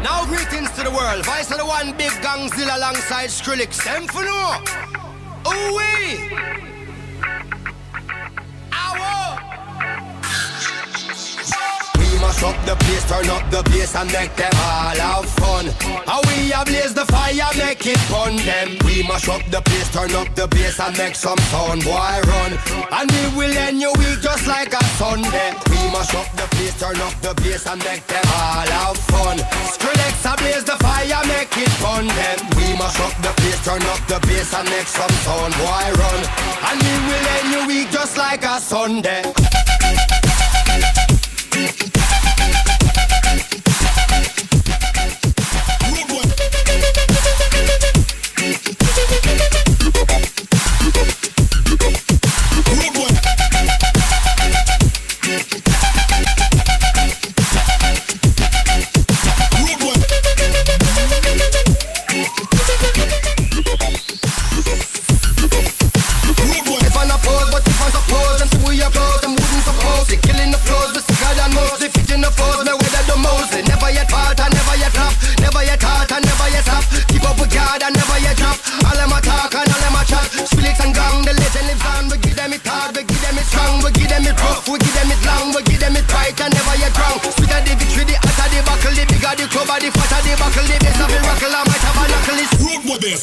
Now greetings to the world. Vice of the one big Gangzilla alongside Skrillex. Them for no. Ooh-wee. Mash up the place, turn up the bass and make them all have fun. How we ablaze the fire, make it fun them. We mash up the place, turn up the bass and make some sound, boy run. And we will end your week just like a Sunday. We mash up the place, turn up the bass and make them all have fun. Skrillex ablaze the fire, make it fun them. We mash up the place, turn up the bass and make some sound, boy run. And we will end your week just like a Sunday.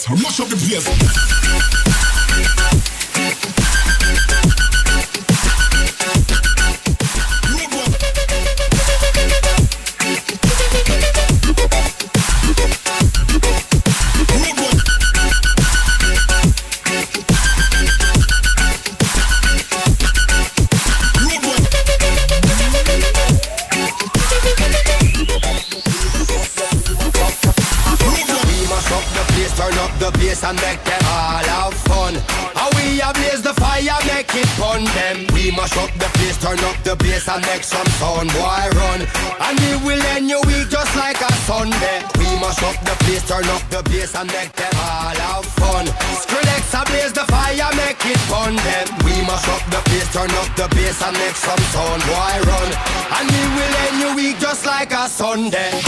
Mash up the place. And make them all have fun. How we ablaze the fire, make it fun them. We mash up the place, turn up the bass and make some sound, boy run. And we will end your week just like a Sunday. We mash up the place, turn up the bass and make them all have fun. Skrillex ablaze the fire, make it fun them. We mash up the place, turn up the bass and make some sound, boy run. And we will end your week just like a Sunday.